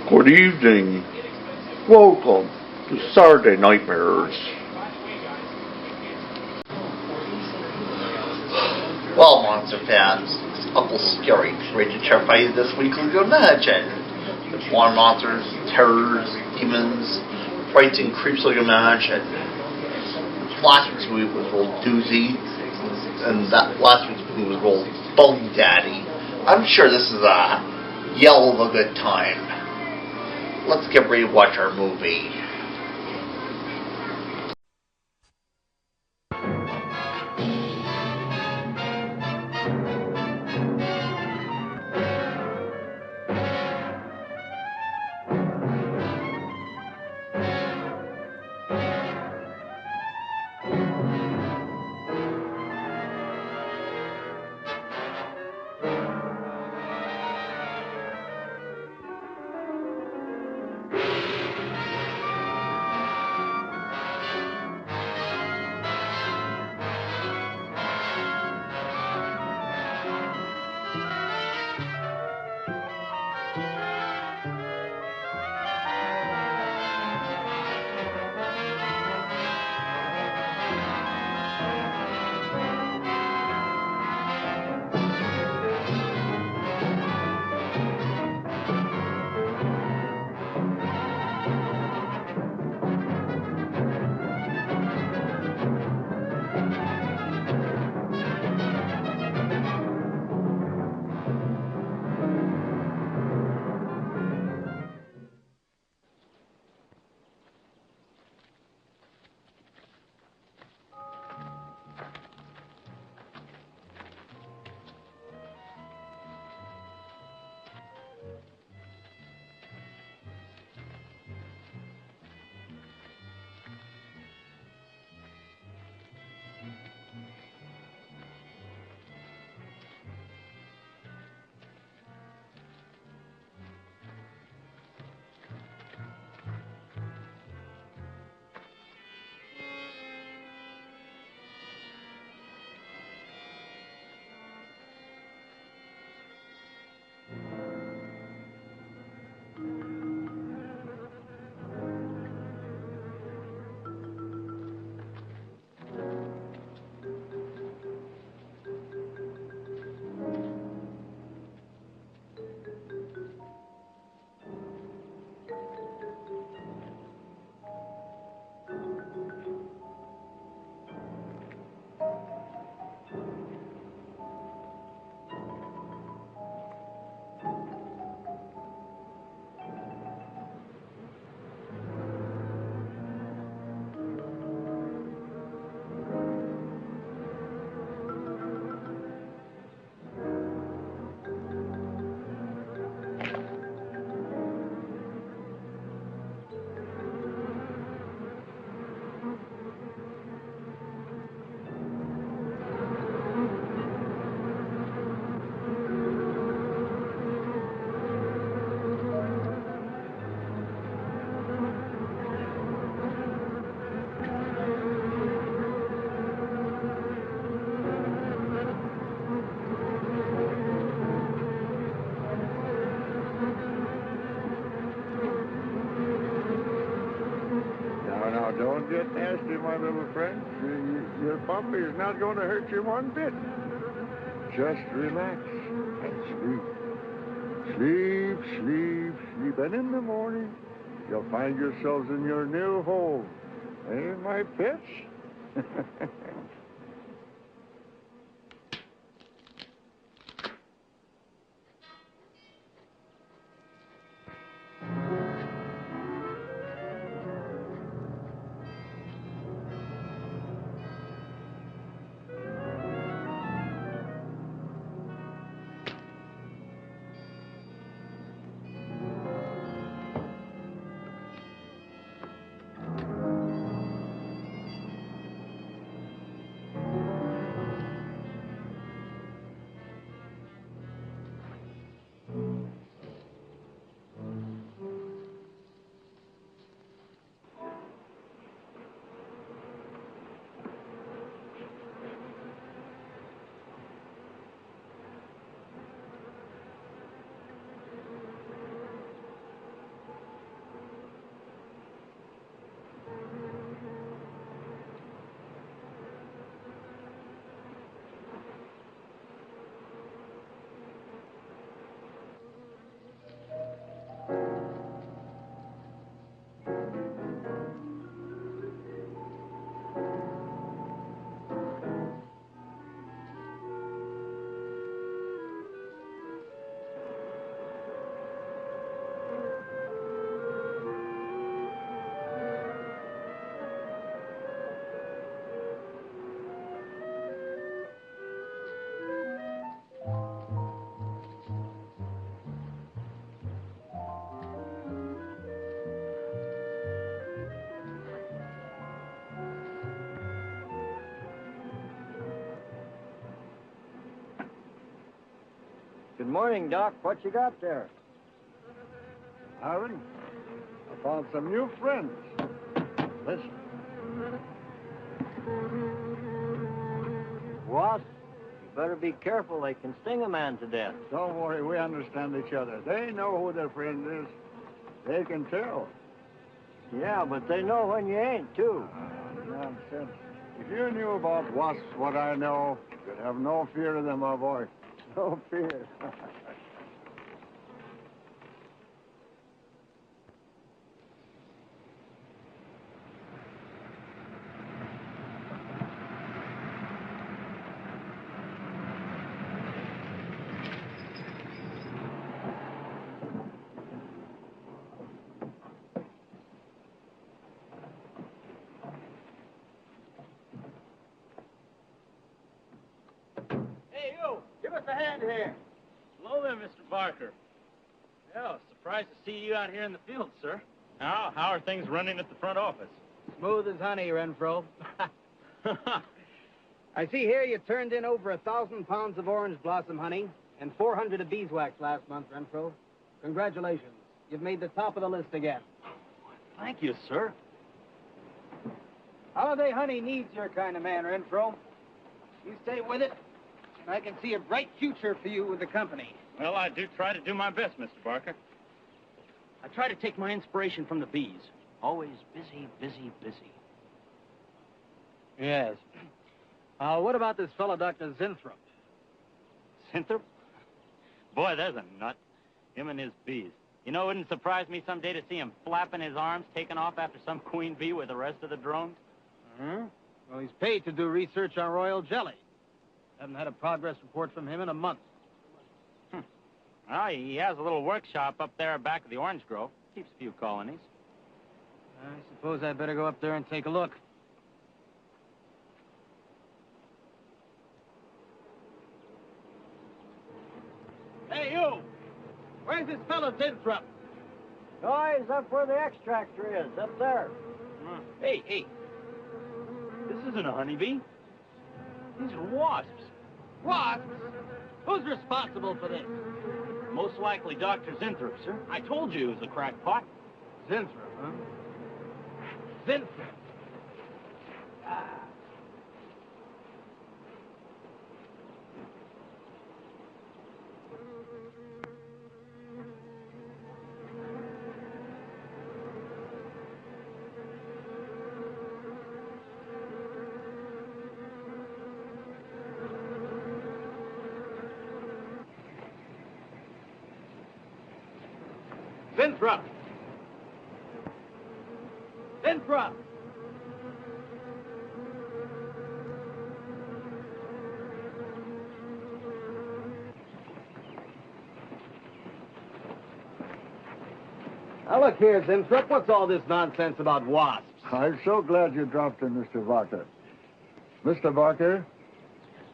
Good evening. Welcome to Saturday Nightmares. Well, monster fans, it's Uncle Scary, ready to terrify you this week with your imagine. With more monsters, terrors, demons, frights and creeps like imagine. Last week's movie was Roll Doozy, and that last week's movie was Roll Bone Daddy. I'm sure this is a yell of a good time. Let's get ready to watch our movie. Now, don't get nasty, my little friend. Your puppy is not going to hurt you one bit. Just relax and sleep. Sleep, sleep, sleep. And in the morning, you'll find yourselves in your new home. Eh, my pets? Good morning, Doc. What you got there? Aaron, I found some new friends. Listen. Wasp, you better be careful. They can sting a man to death. Don't worry, we understand each other. They know who their friend is. They can tell. Yeah, but they know when you ain't, too. Nonsense. If you knew about wasps what I know, you'd have no fear of them, my boy. No fear. Hey, you! Give us a hand here. Hello there, Mr. Barker. Yeah, surprised to see you out here in the field, sir. How are things running at the front office? Smooth as honey, Renfro. I see here you turned in over 1,000 pounds of orange blossom honey and 400 of beeswax last month, Renfro. Congratulations. You've made the top of the list again. Thank you, sir. Holiday honey needs your kind of man, Renfro. You stay with it, and I can see a bright future for you with the company. Well, I do try to do my best, Mr. Barker. I try to take my inspiration from the bees. Always busy, busy, busy. Yes. What about this fellow, Dr. Zinthrop? Sinthrop? Boy, there's a nut. Him and his bees. You know, it wouldn't surprise me someday to see him flapping his arms, taking off after some queen bee with the rest of the drones. Uh-huh. Well, he's paid to do research on royal jelly. Haven't had a progress report from him in a month. Well, he has a little workshop up there back of the orange grove. Keeps a few colonies. I suppose I'd better go up there and take a look. Hey, you! Where's this fellow Zinthrop? Guys, up where the extractor is, up there. Hey. This isn't a honeybee. These are wasps. Wasps? Who's responsible for this? Most likely Dr. Zinthrop, sir. I told you he was a crackpot. Zinthrop, huh? Zinthrop. Zinthrop! Zinthrop! Now, look here, Zinthrop. What's all this nonsense about wasps? I'm so glad you dropped in, Mr. Barker. Mr. Barker,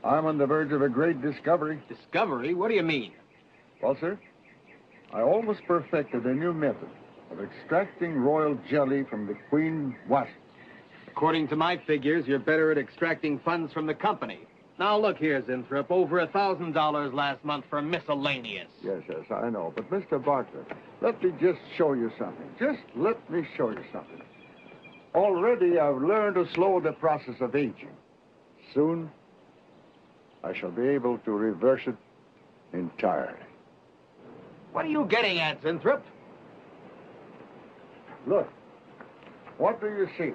I'm on the verge of a great discovery. Discovery? What do you mean? Well, sir, I almost perfected a new method of extracting royal jelly from the queen wasp. According to my figures, you're better at extracting funds from the company. Now, look here, Zinthrop. Over $1,000 last month for miscellaneous. Yes, I know. But, Mr. Barker, let me just show you something. Just let me show you something. Already, I've learned to slow the process of aging. Soon, I shall be able to reverse it entirely. What are you getting at, Zinthrop? Look, what do you see?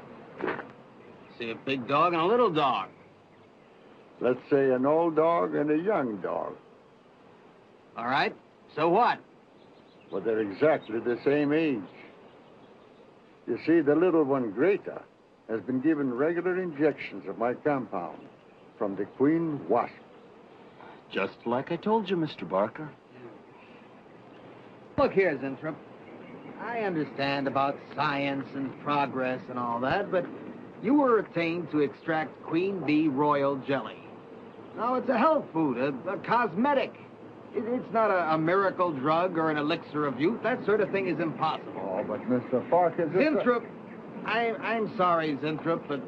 See a big dog and a little dog. Let's say an old dog and a young dog. All right. So what? But they're exactly the same age. You see, the little one, Greta, has been given regular injections of my compound from the queen wasp. Just like I told you, Mr. Barker. Look here, Zinthrop. I understand about science and progress and all that, but you were attained to extract queen bee royal jelly. Now, it's a health food, a cosmetic. It's not a miracle drug or an elixir of youth. That sort of thing is impossible. Oh, but Mr. Parker... Zinthrop, I'm sorry, Zinthrop, but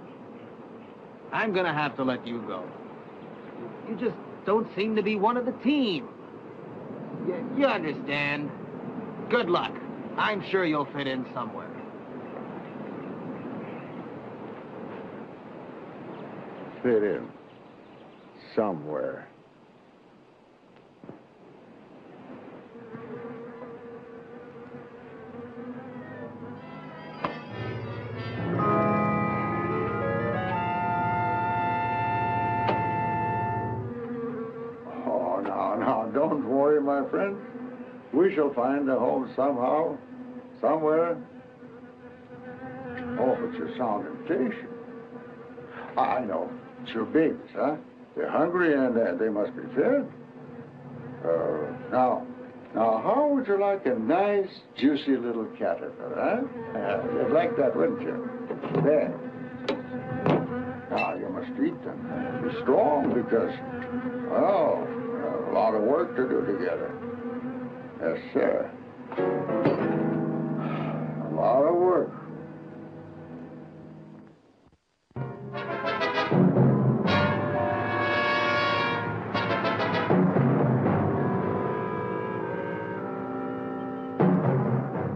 I'm going to have to let you go. You just don't seem to be one of the team. You understand. Good luck. I'm sure you'll fit in somewhere. Fit in. Somewhere. Oh, no, don't worry, my friend. We shall find a home somehow, somewhere. Oh, but you sound impatient. I know. It's your babies, huh? They're hungry and they must be fed. Now, how would you like a nice, juicy little caterpillar, huh? You'd like that, wouldn't you? There. Now, you must eat them. Be strong because, well, we have a lot of work to do together. Yes, sir. A lot of work.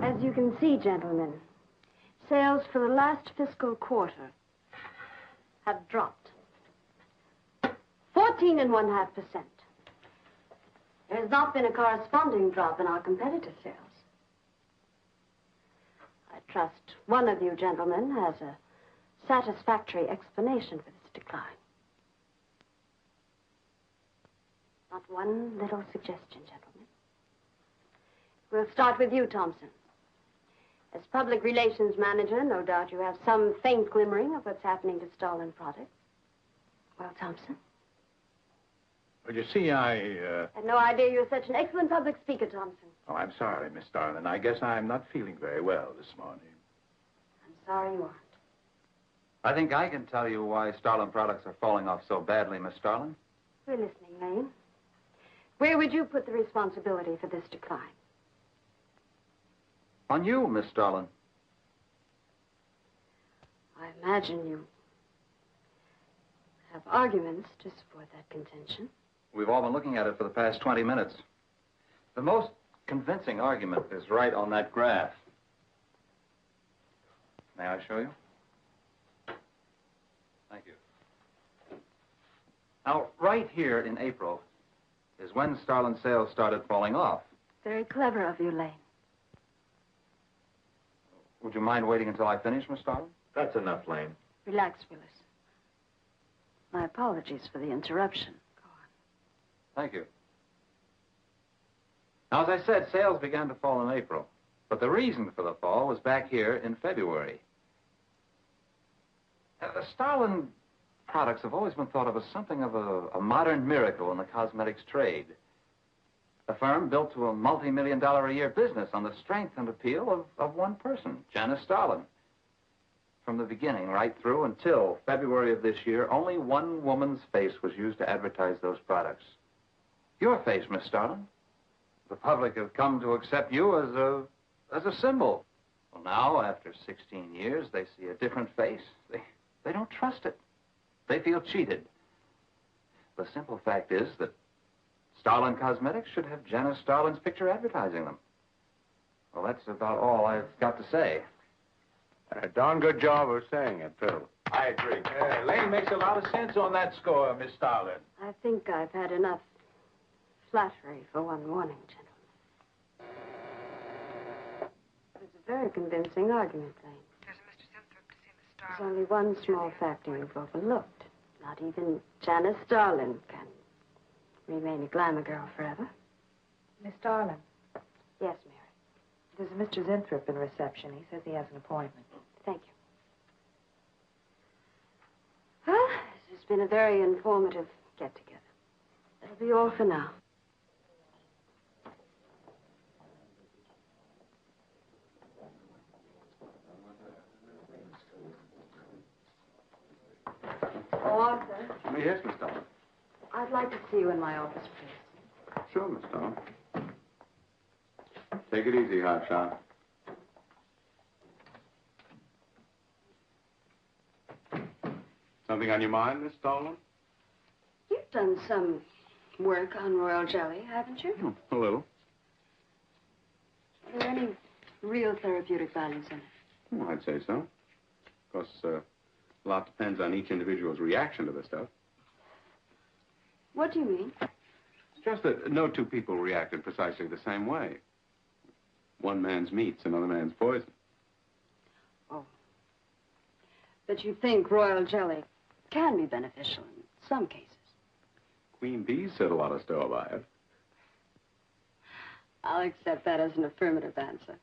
As you can see, gentlemen, sales for the last fiscal quarter have dropped 14.5%. There has not been a corresponding drop in our competitive sales. I trust one of you gentlemen has a satisfactory explanation for this decline. Not one little suggestion, gentlemen. We'll start with you, Thompson. As public relations manager, no doubt you have some faint glimmering of what's happening to stolen products. Well, Thompson? Well, you see, I had no idea you were such an excellent public speaker, Thompson. Oh, I'm sorry, Miss Starlin. I guess I'm not feeling very well this morning. I'm sorry you aren't. I think I can tell you why Starlin products are falling off so badly, Miss Starlin. We're listening, Lane. Where would you put the responsibility for this decline? On you, Miss Starlin. I imagine you have arguments to support that contention. We've all been looking at it for the past 20 minutes. The most convincing argument is right on that graph. May I show you? Thank you. Now, right here in April is when Starlin sales started falling off. Very clever of you, Lane. Would you mind waiting until I finish, Miss Starlin? That's enough, Lane. Relax, Willis. My apologies for the interruption. Go on. Thank you. Now, as I said, sales began to fall in April. But the reason for the fall was back here in February. The Starlin products have always been thought of as something of a modern miracle in the cosmetics trade. A firm built to a multi-million-dollar-a-year business on the strength and appeal of one person, Janice Starlin. From the beginning, right through until February of this year, only one woman's face was used to advertise those products. Your face, Miss Starlin. The public have come to accept you as a symbol. Well, now, after 16 years, they see a different face. They don't trust it. They feel cheated. The simple fact is that Starlin Cosmetics should have Janice Starlin's picture advertising them. Well, that's about all I've got to say. A darn good job of saying it, too. I agree. Lane makes a lot of sense on that score, Miss Starlin. I think I've had enough flattery for one morning, gentlemen. It's a very convincing argument, Lane. There's a Mr. Sinthrop to see Miss Starlin. There's only one small factor you've overlooked. Not even Janice Starlin can remain a glamour girl forever. Miss Starlin, Yes, Mary. there's a Mr. Sinthrop in reception. He says he has an appointment. Thank you. Well, this has been a very informative get-together. That'll be all for now. Oh, Arthur, Yes, Miss Starlin. I'd like to see you in my office, please. Sure, Miss Starlin. Take it easy, hotshot. Something on your mind, Miss Starlin? You've done some work on royal jelly, haven't you? A little. real therapeutic values in it. Well, I'd say so. Of course, a lot depends on each individual's reaction to the stuff. What do you mean? It's just that no two people reacted precisely the same way. One man's meat's another man's poison. Oh. But you think royal jelly can be beneficial in some cases. Queen bees set a lot of store by it. I'll accept that as an affirmative answer.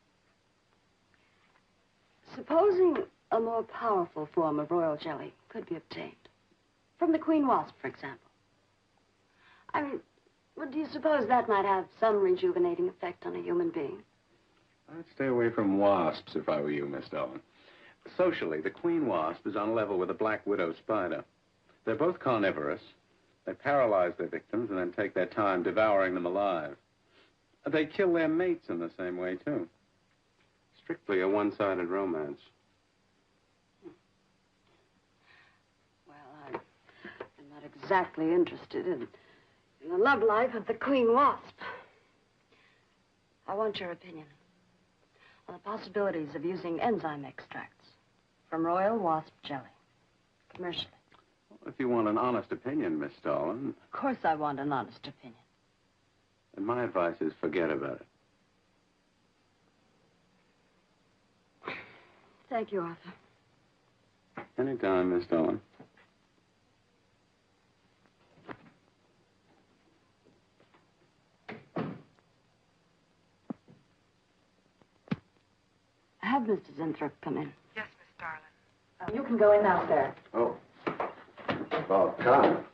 Supposing a more powerful form of royal jelly could be obtained. From the queen wasp, for example. I mean, well, do you suppose that might have some rejuvenating effect on a human being? I'd stay away from wasps if I were you, Miss Dolan. Socially, the queen wasp is on a level with the black widow spider. They're both carnivorous. They paralyze their victims and then take their time devouring them alive. They kill their mates in the same way, too. Strictly a one-sided romance. Well, I'm not exactly interested in the love life of the queen wasp. I want your opinion on the possibilities of using enzyme extracts from royal wasp jelly, commercially. Well, if you want an honest opinion, Miss Dolan... Of course I want an honest opinion. then my advice is forget about it. Thank you, Arthur. Anytime, Miss Dolan. Have Mr. Zinthrop come in. Yes, Miss Darling. You can go in now, sir. Oh. About time.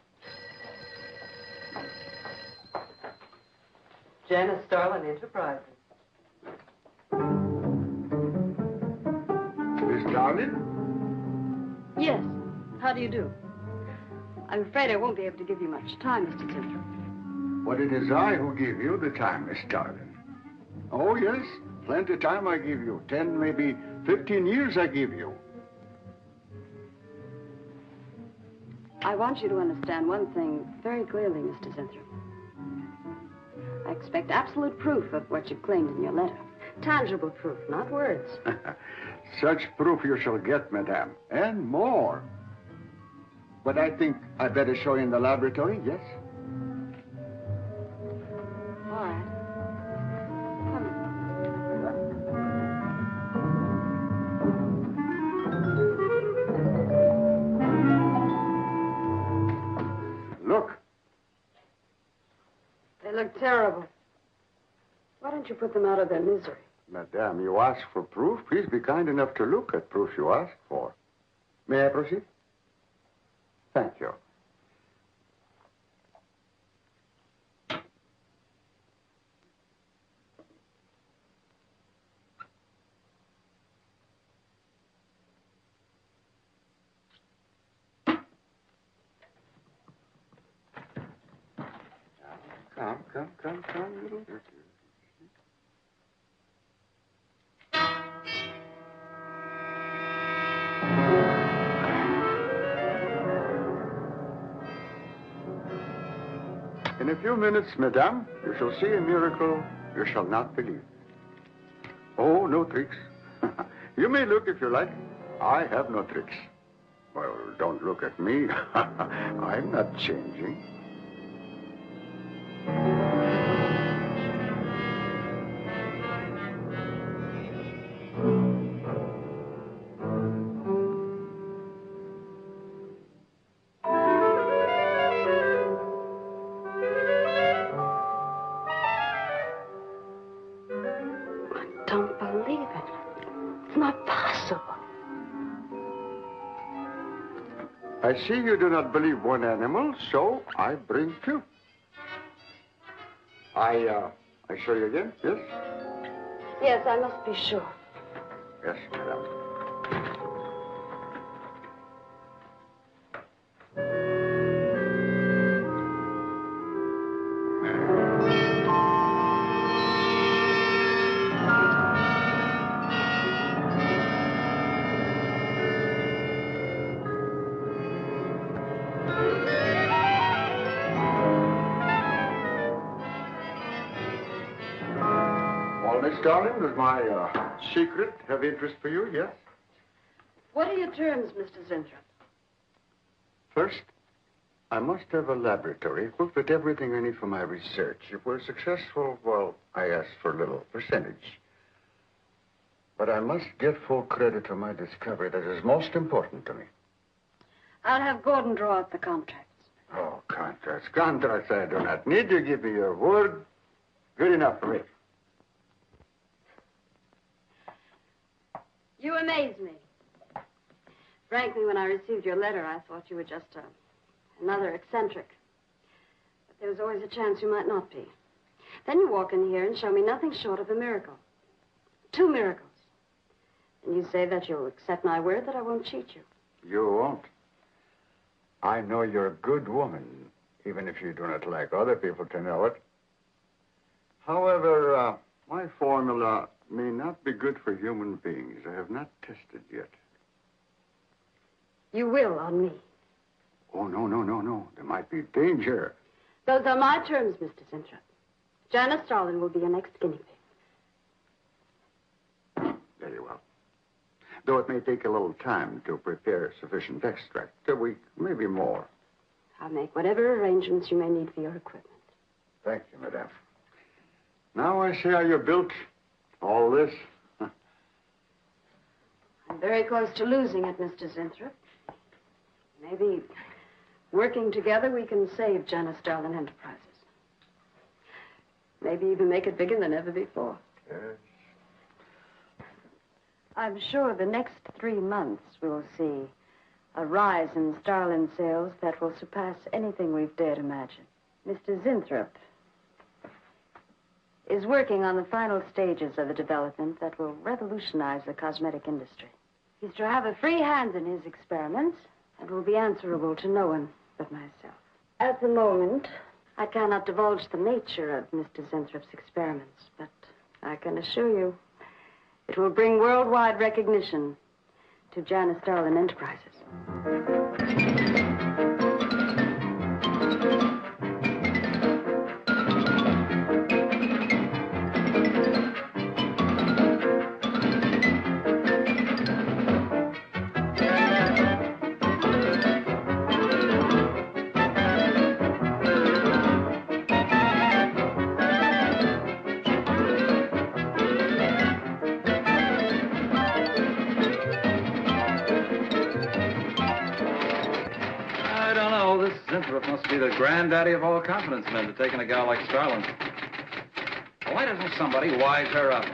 Janice Starlin Enterprises. Miss Darling? Yes. How do you do? I'm afraid I won't be able to give you much time, Mr. Zinthrop. But it is I who give you the time, Miss Darling. Oh, yes. Plenty time I give you. 10, maybe 15 years I give you. I want you to understand one thing very clearly, Mr. Zinthrop. I expect absolute proof of what you claimed in your letter. Tangible proof, not words. Such proof you shall get, madame, and more. But I think I better show you in the laboratory, yes? All right. Look. They look terrible. Why don't you put them out of their misery? Madame, you ask for proof. Please be kind enough to look at proof you ask for. May I proceed? Thank you. Come, little. In a few minutes, madame, you shall see a miracle you shall not believe. Oh, no tricks. You may look if you like. I have no tricks. Well, don't look at me. I'm not changing. Don't believe it. It's not possible. I see you do not believe one animal, so I bring two. I show you again, yes? Yes, I must be sure. Yes, madame. Miss Darling, does my secret have interest for you? Yes? What are your terms, Mr. Zinthrop? First, I must have a laboratory equipped with everything I need for my research. If we're successful, well, I ask for a little percentage. But I must get full credit for my discovery. That is most important to me. I'll have Gordon draw up the contracts. Oh, contracts. Contracts I do not need. You give me your word. Good enough for me. You amaze me. Frankly, when I received your letter, I thought you were just another eccentric. But there was always a chance you might not be. Then you walk in here and show me nothing short of a miracle. 2 miracles. And you say that you'll accept my word that I won't cheat you. You won't. I know you're a good woman, even if you do not like other people to know it. However, my formula may not be good for human beings. I have not tested yet. You will on me. Oh, no. There might be danger. Those are my terms, Mr. Zinthrop. Janice Starlin will be your next guinea pig. Very well. Though it may take a little time to prepare sufficient extract. A week, maybe more. I'll make whatever arrangements you may need for your equipment. Thank you, madame. Now I see how you built all this. I'm very close to losing it, Mr. Zinthrop. Maybe working together we can save Janice Starlin Enterprises. Maybe even make it bigger than ever before. Yes. I'm sure the next 3 months we'll see a rise in Starlin sales that will surpass anything we've dared imagine. Mr. Zinthrop is working on the final stages of a development that will revolutionize the cosmetic industry. He's to have a free hand in his experiments and will be answerable to no one but myself. At the moment, I cannot divulge the nature of Mr. Zinthrop's experiments, but I can assure you it will bring worldwide recognition to Janice Starlin Enterprises. Zinthrop must be the granddaddy of all confidence men to taking a gal like Starlin. Why doesn't somebody wise her up?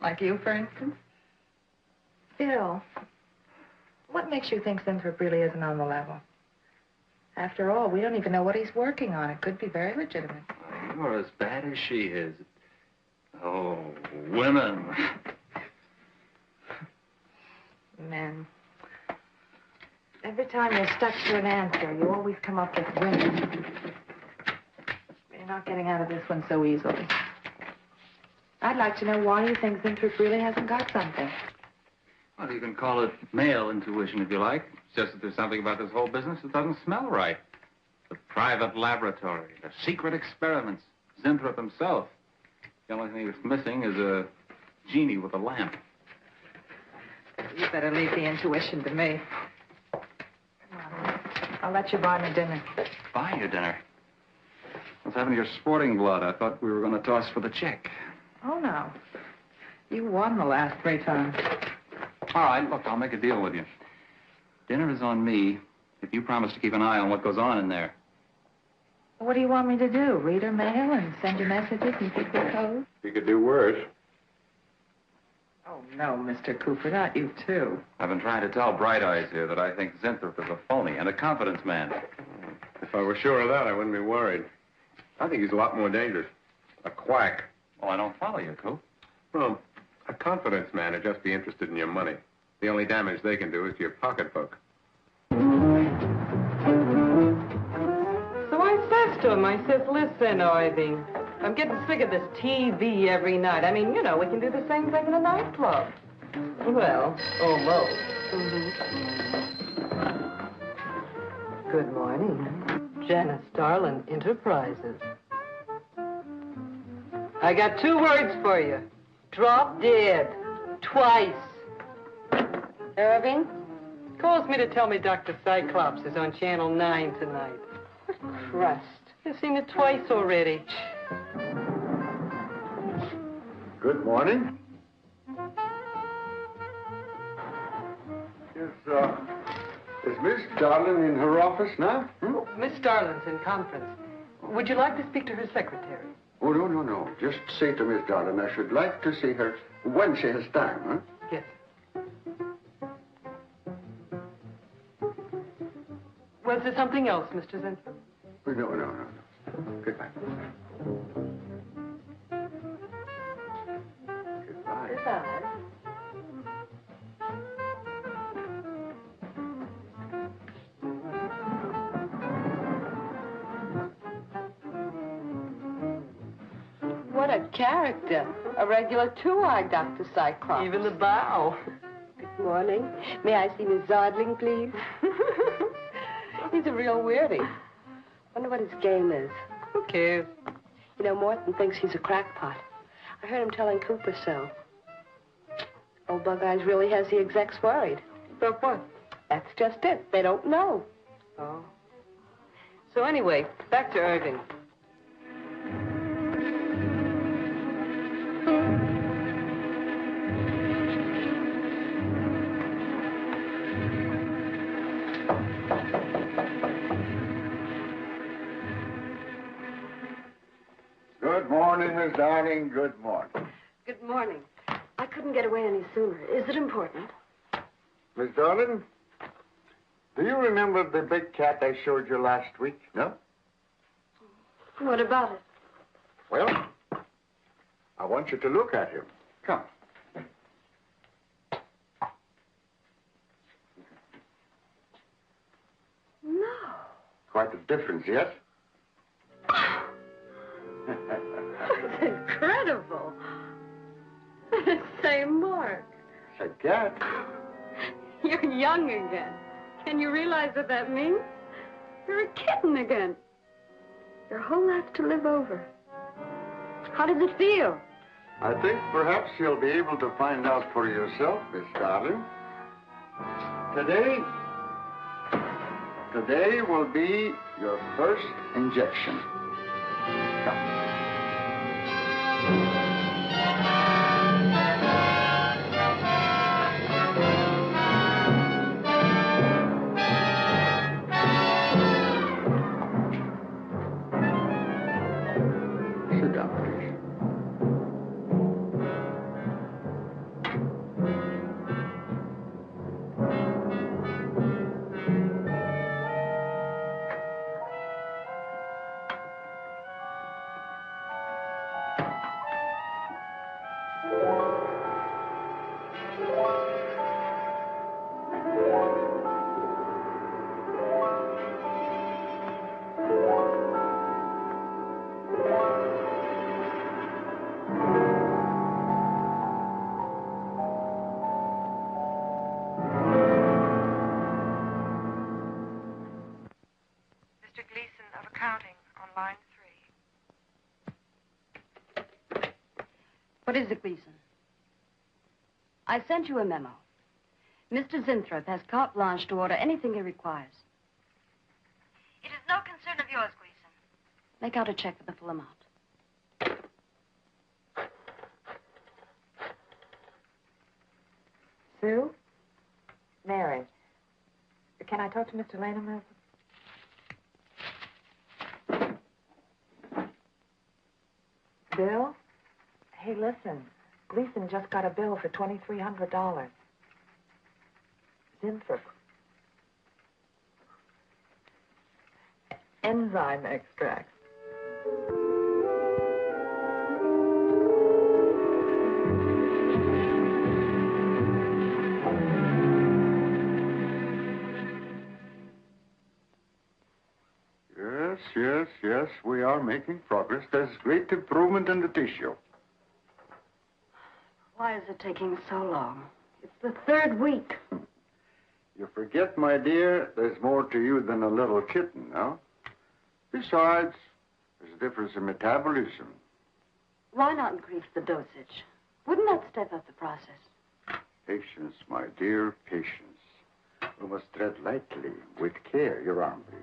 Like you, for instance? Bill, what makes you think Zinthrop really isn't on the level? After all, we don't even know what he's working on. It could be very legitimate. You're as bad as she is. Oh, women. Men. Every time you're stuck to an answer, you always come up with women. You're not getting out of this one so easily. I'd like to know why you think Zinthrop really hasn't got something. Well, you can call it male intuition if you like. It's just that there's something about this whole business that doesn't smell right. The private laboratory, the secret experiments, Zinthrop himself. The only thing that's missing is a genie with a lamp. You better leave the intuition to me. I'll let you buy me dinner. Buy you dinner? What's happened to your sporting blood? I thought we were going to toss for the check. Oh, no. You won the last 3 times. All right, look, I'll make a deal with you. Dinner is on me if you promise to keep an eye on what goes on in there. What do you want me to do? Read her mail and send you messages and keep the code? You could do worse. Oh, no, Mr. Cooper, not you, too. I've been trying to tell Bright Eyes here that I think Zinthrop is a phony and a confidence man. If I were sure of that, I wouldn't be worried. I think he's a lot more dangerous. A quack. Well, I don't follow you, Coop. Well, a confidence man would just be interested in your money. The only damage they can do is to your pocketbook. So I says to him, I says, listen, Ivy, I'm getting sick of this TV every night. I mean, you know, we can do the same thing in a nightclub. Well, almost. Good morning. Janice Starlin Enterprises. I got 2 words for you. Drop dead. Twice. Irving calls me to tell me Dr. Cyclops is on Channel 9 tonight. What crust. I've seen it twice already. Good morning. Is Miss Darling in her office now? Miss Starlin's in conference. Would you like to speak to her secretary? Oh, no. Just say to Miss Darling I should like to see her when she has time, huh? Yes. Was there something else, Mr. Zinford? No. Goodbye. Goodbye. What a character. A regular two-eyed Dr. Cyclops. Even the bow. Good morning. May I see Miss Zodling, please? He's a real weirdie. Wonder what his game is. Who cares? You know, Morton thinks he's a crackpot. I heard him telling Cooper so. Old Bug Eyes really has the execs worried. About what? That's just it. They don't know. Oh. So anyway, back to Irving. Good morning, Miss Darling. Good morning. Good morning. I couldn't get away any sooner. Is it important? Miss Darling, do you remember the big cat I showed you last week? No? What about it? Well, I want you to look at him. Come. No. Quite a difference, yes? That's incredible. Say, Mark. It's a cat. You're young again. Can you realize what that means? You're a kitten again. Your whole life to live over. How does it feel? I think perhaps you'll be able to find out for yourself, Miss Darling. Today will be your first injection. Come. Sit down, please. Mr. Gleason of accounting on line 3. What is it, Gleason? I sent you a memo. Mr. Zinthrop has carte blanche to order anything he requires. It is no concern of yours, Gleason. Make out a check for the full amount. Sue? Mary. Can I talk to Mr. Lane a minute? Bill? Hey, listen. Gleason just got a bill for $2,300. Zinford. Enzyme extract. Yes, we are making progress. There's great improvement in the tissue. Why is it taking so long? It's the 3rd week. You forget, my dear, there's more to you than a little kitten, no? Besides, there's a difference in metabolism. Why not increase the dosage? Wouldn't that step up the process? Patience, my dear, patience. We must tread lightly, with care. Your arm, please.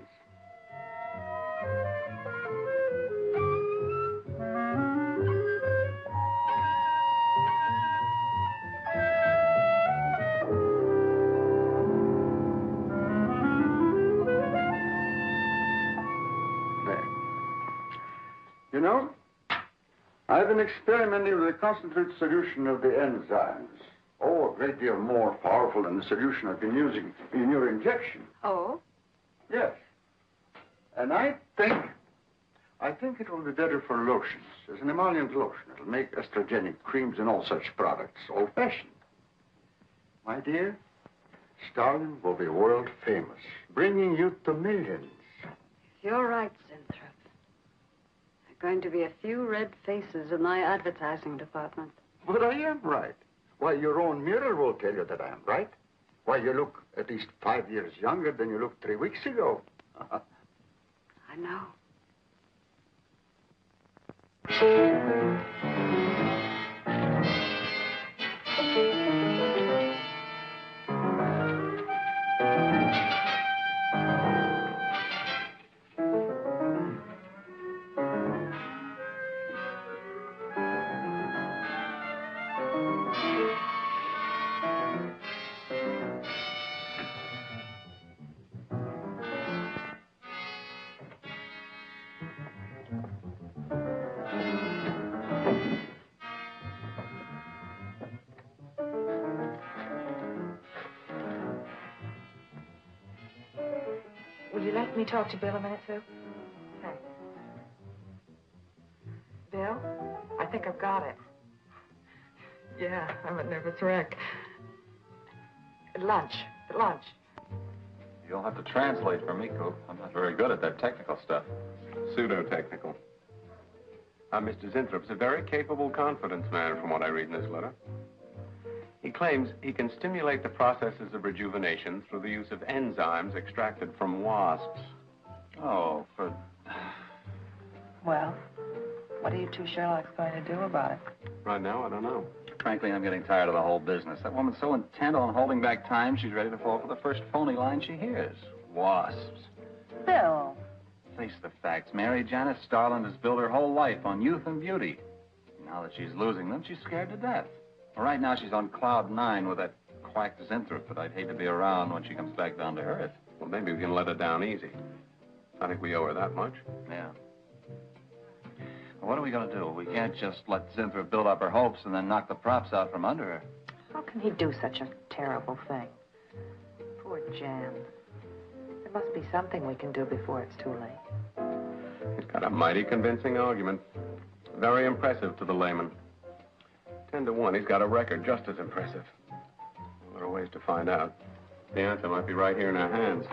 There. You know, I've been experimenting with a concentrated solution of the enzymes. Oh, a great deal more powerful than the solution I've been using in your injection. Oh? Yes. And I think it will be better for lotions. As an emollient lotion, it'll make estrogenic creams and all such products old-fashioned. My dear, Stalin will be world famous, bringing you to millions. You're right, Sinthrop. There are going to be a few red faces in my advertising department. But I am right. Why, your own mirror will tell you that I am right. Why, you look at least 5 years younger than you looked 3 weeks ago. I know. Will you let me talk to Bill a minute, Sue? Thanks. Bill, I think I've got it. Yeah, I'm a nervous wreck. At lunch. At lunch. You'll have to translate for me, Coop. I'm not very good at that technical stuff. Pseudo-technical. Mr. Zinthrup's a very capable confidence man, from what I read in this letter. He claims he can stimulate the processes of rejuvenation through the use of enzymes extracted from wasps. Oh, for... Well, what are you two Sherlocks going to do about it? Right now, I don't know. Frankly, I'm getting tired of the whole business. That woman's so intent on holding back time, she's ready to fall for the first phony line she hears. Wasps. Bill. Face the facts, Mary. Janice Starland has built her whole life on youth and beauty. Now that she's losing them, she's scared to death. Well, right now, she's on cloud 9 with that quack Zinthrop, but I'd hate to be around when she comes back down to earth. Well, maybe we can let her down easy. I think we owe her that much. Yeah. Well, what are we going to do? We can't just let Zinthrop build up her hopes and then knock the props out from under her. How can he do such a terrible thing? Poor Jan. There must be something we can do before it's too late. He's got a mighty convincing argument. Very impressive to the layman. 10 to 1, he's got a record just as impressive. There are ways to find out. The answer might be right here in our hands.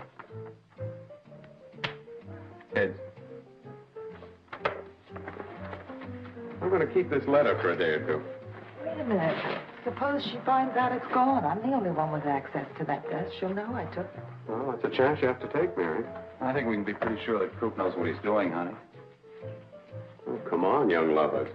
Heads. I'm going to keep this letter for a day or two. Wait a minute. Suppose she finds out it's gone. I'm the only one with access to that desk. She'll know I took it. Well, that's a chance you have to take, Mary. I think we can be pretty sure that Coop knows what he's doing, honey. Oh, come on, young lovers.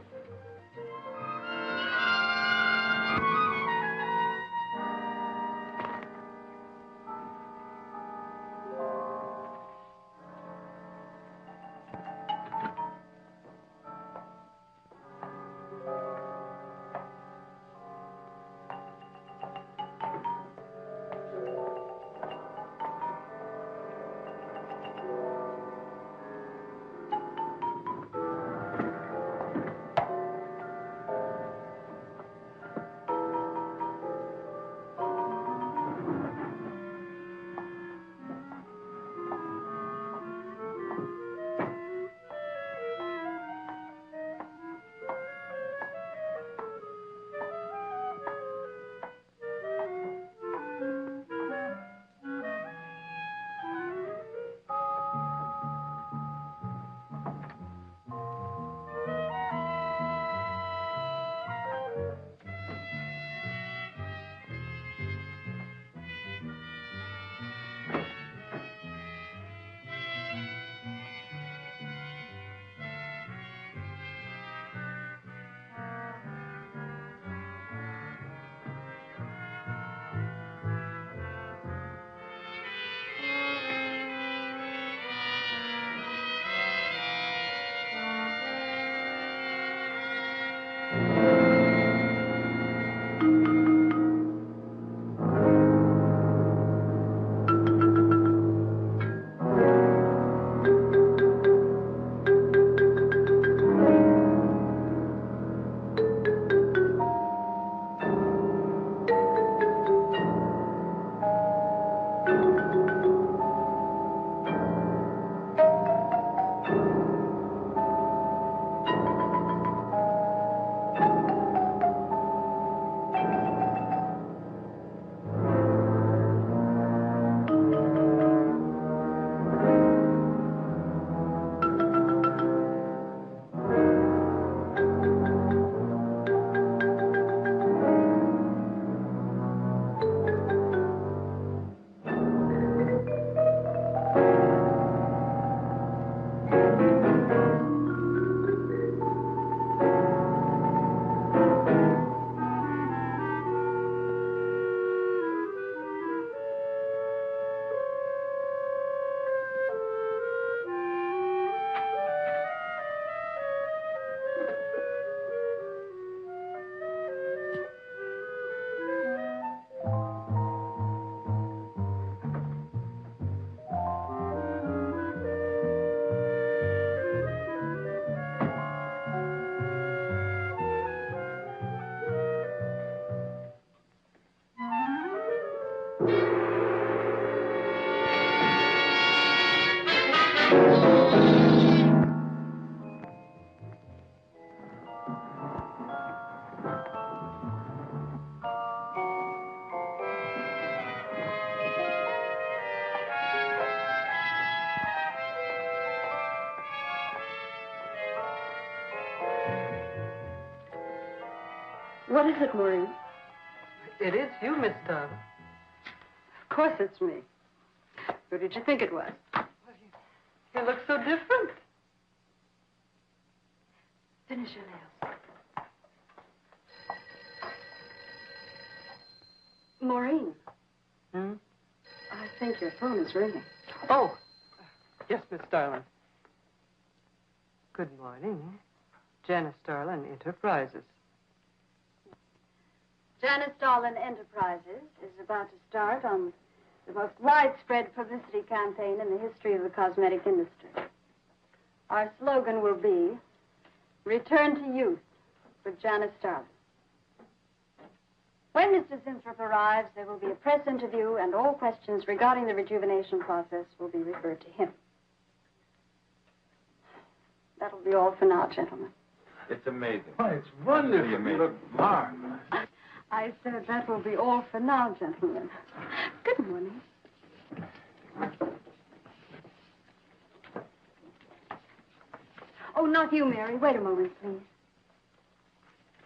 What is it, Maureen? It is you, Miss Darling. Of course it's me. Who did you think it was? You look so different. Finish your nails. Maureen. Hmm? I think your phone is ringing. Oh, yes, Miss Darling. Good morning. Janice Darling Enterprises. Janice Darlin Enterprises is about to start on the most widespread publicity campaign in the history of the cosmetic industry. Our slogan will be, Return to Youth with Janice Darlin. When Mr. Sinthrop arrives, there will be a press interview, and all questions regarding the rejuvenation process will be referred to him. That'll be all for now, gentlemen. It's amazing. Oh, it's wonderful. You look marvelous. I said that will be all for now, gentlemen. Good morning. Oh, not you, Mary. Wait a moment, please.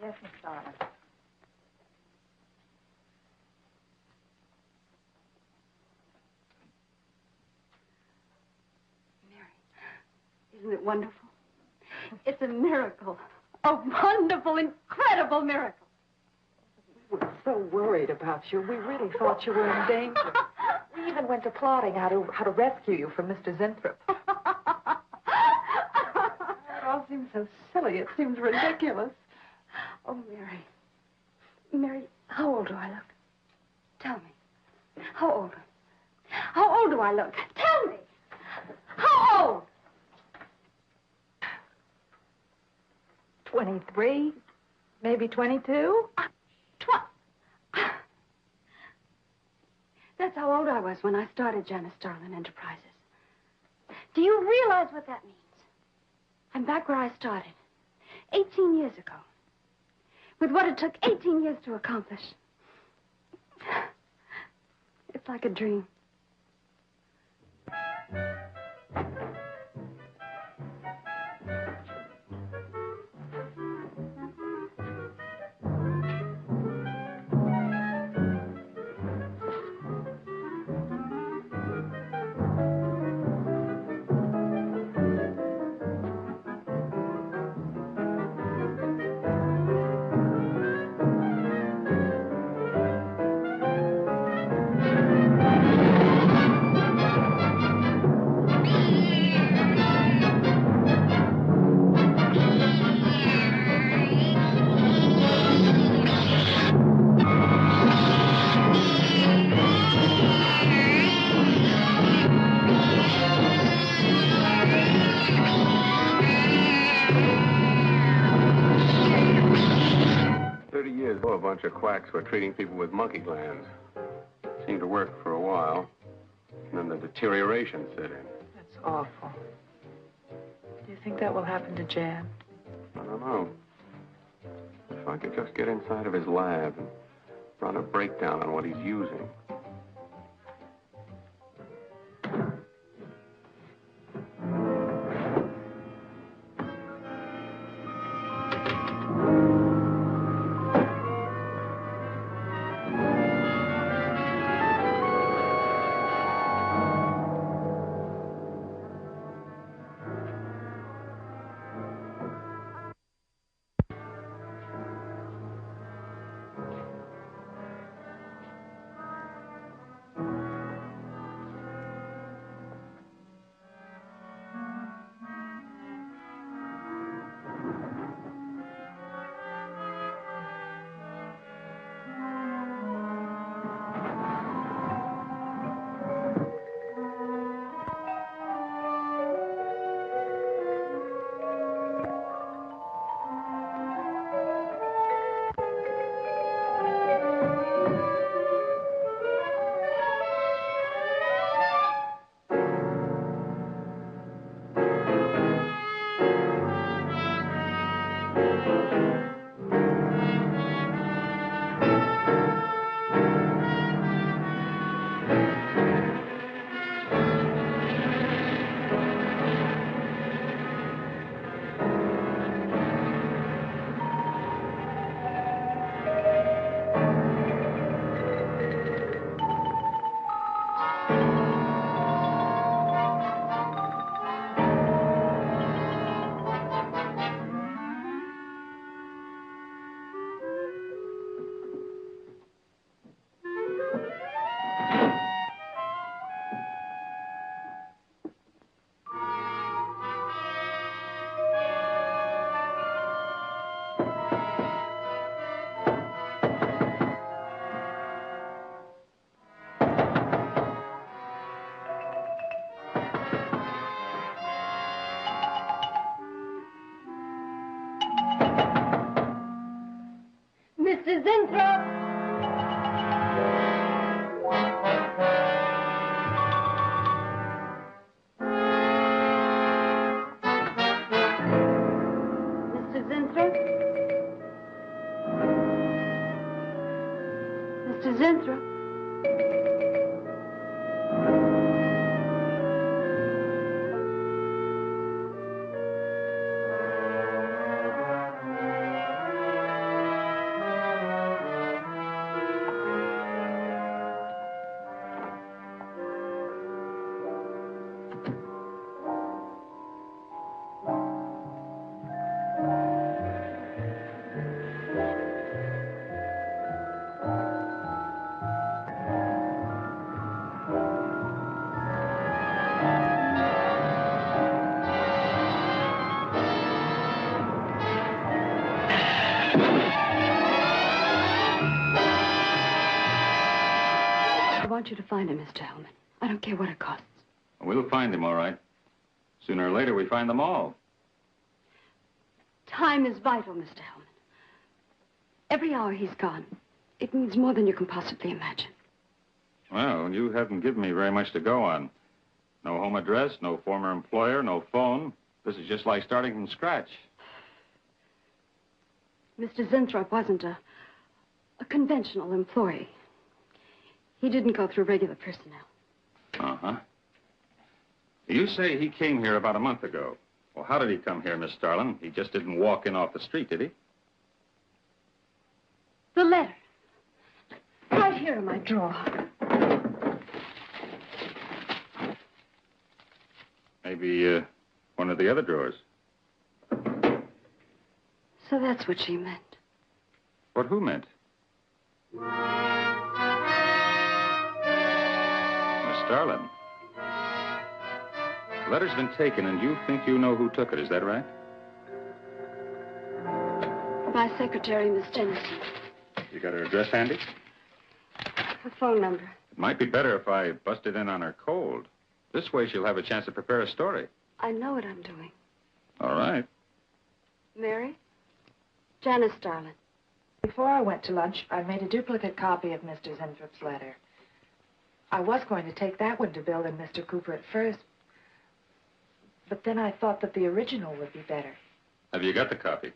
Yes, Miss Darling. Isn't it wonderful? It's a miracle. A wonderful, incredible miracle. We were so worried about you. We really thought you were in danger. We even went to plotting how to rescue you from Mr. Zinthrop. It all seems so silly. It seems ridiculous. Oh, Mary. Mary, how old do I look? Tell me. How old? How old do I look? Tell me. How old? 23, maybe 22. That's how old I was when I started Janice Darlin Enterprises. Do you realize what that means? I'm back where I started, 18 years ago, with what it took 18 years to accomplish. It's like a dream. A bunch of quacks were treating people with monkey glands. Seemed to work for a while, and then the deterioration set in. That's awful. Do you think that will happen to Jan? I don't know. If I could just get inside of his lab and run a breakdown on what he's using. Mr. Zinthrop! Mr. Zinthrop? Mr. Zinthrop? I want you to find him, Mr. Hellman. I don't care what it costs. We'll find him, all right. Sooner or later, we find them all. Time is vital, Mr. Hellman. Every hour he's gone, it means more than you can possibly imagine. Well, you haven't given me very much to go on. No home address, no former employer, no phone. This is just like starting from scratch. Mr. Zinthrop wasn't a conventional employee. He didn't go through regular personnel. Uh-huh. You say he came here about a month ago. Well, how did he come here, Miss Starlin? He just didn't walk in off the street, did he? The letter. Right here in my drawer. Maybe, one of the other drawers. So that's what she meant. What who meant? Miss Starlin. The letter's been taken, and you think you know who took it, is that right? My secretary, Miss Tennyson. You got her address handy? Her phone number. It might be better if I busted in on her cold. This way she'll have a chance to prepare a story. I know what I'm doing. All right. Mary? Janice Starlin. Before I went to lunch, I made a duplicate copy of Mr. Zinthrup's letter. I was going to take that one to Bill and Mr. Cooper at first, but then I thought that the original would be better. Have you got the copy?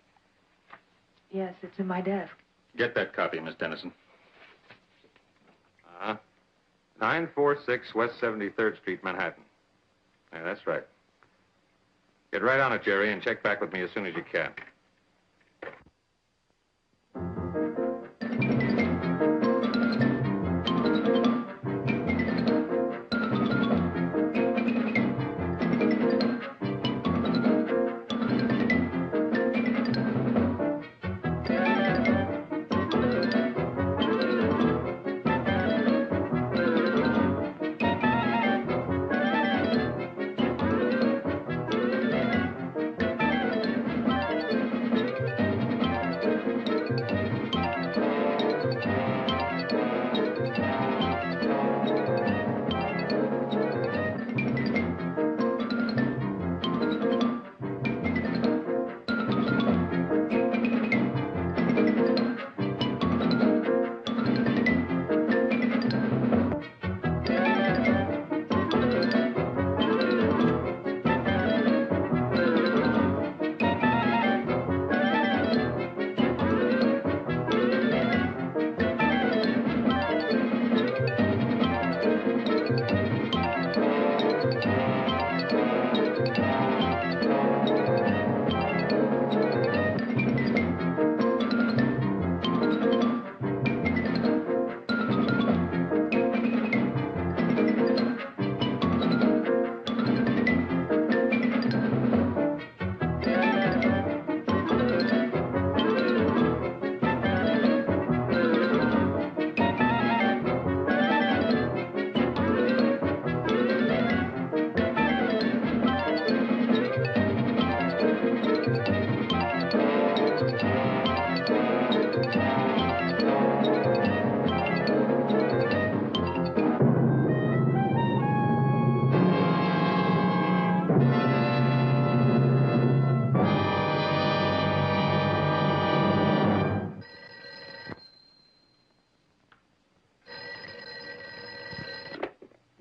Yes, it's in my desk. Get that copy, Miss Dennison. 946 West 73rd Street, Manhattan. Yeah, that's right. Get right on it, Jerry, and check back with me as soon as you can.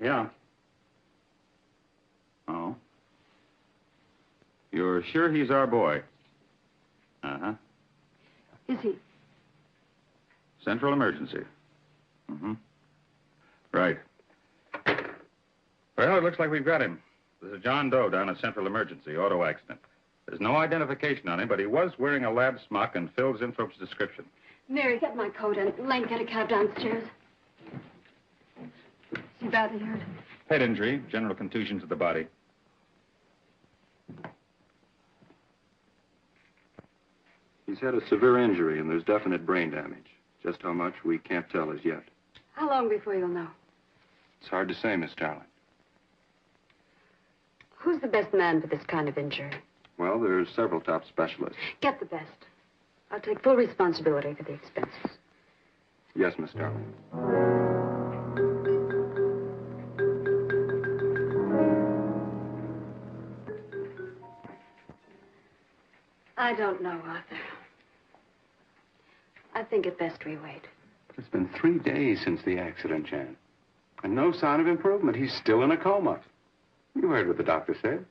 Yeah. Oh. You're sure he's our boy? Uh-huh. Is he? Central emergency. Mm-hmm. Right. Well, it looks like we've got him. There's a John Doe down at Central Emergency, auto accident. There's no identification on him, but he was wearing a lab smock and fills Inthrope's description. Mary, get my coat and Lane, get a cab downstairs. Is he badly hurt? Head injury, general contusion to the body. He's had a severe injury, and there's definite brain damage. Just how much, we can't tell as yet. How long before you'll know? It's hard to say, Miss Starling. Who's the best man for this kind of injury? Well, there's several top specialists. Get the best. I'll take full responsibility for the expenses. Yes, Miss Starling. I don't know, Arthur. I think it best we wait. It's been 3 days since the accident, Jan. And no sign of improvement. He's still in a coma. You heard what the doctor said.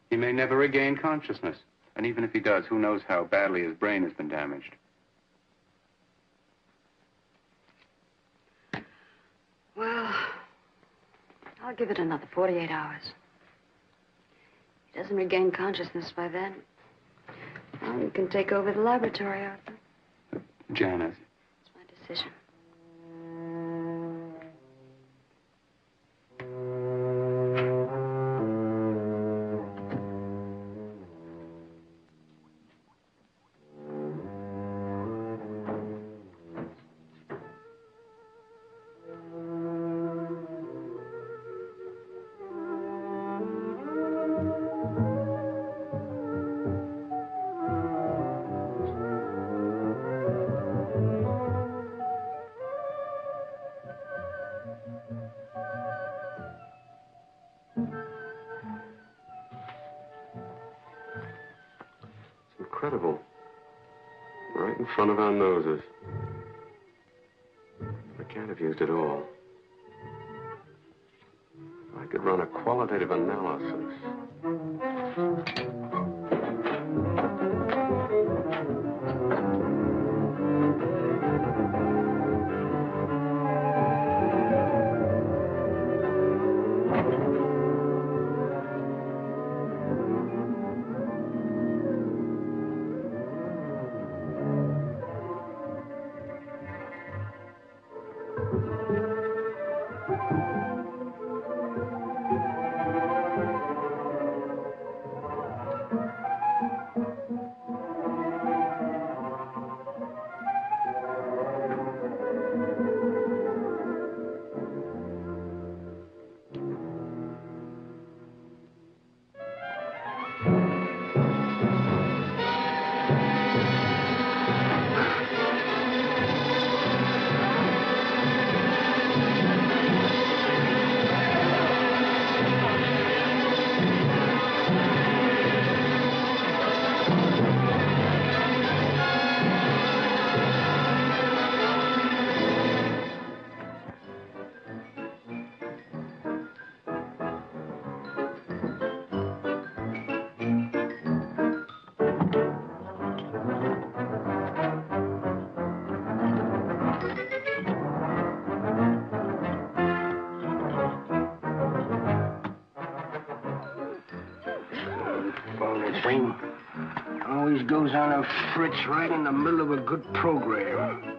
He may never regain consciousness. And even if he does, who knows how badly his brain has been damaged. Well, I'll give it another 48 hours. If he doesn't regain consciousness by then, well, you can take over the laboratory, Arthur. Janet. It's my decision. Incredible. Right in front of our noses. I can't have used it all. I could run a qualitative analysis. Thing always goes on a fritz right in the middle of a good program.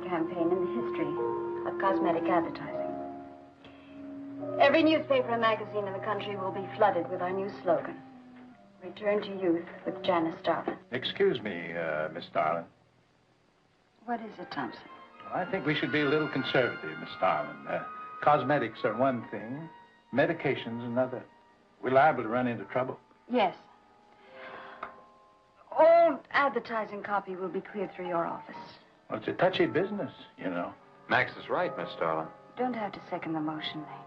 Campaign in the history of cosmetic advertising. Every newspaper and magazine in the country will be flooded with our new slogan, Return to Youth with Janice Starlin. Excuse me, Miss Starlin. What is it, Thompson? I think we should be a little conservative, Miss Starlin. Cosmetics are one thing, medications another. We're liable to run into trouble. Yes. All advertising copy will be cleared through your office. Well, it's a touchy business, you know. Max is right, Miss Starlin. You don't have to second the motion, Lane.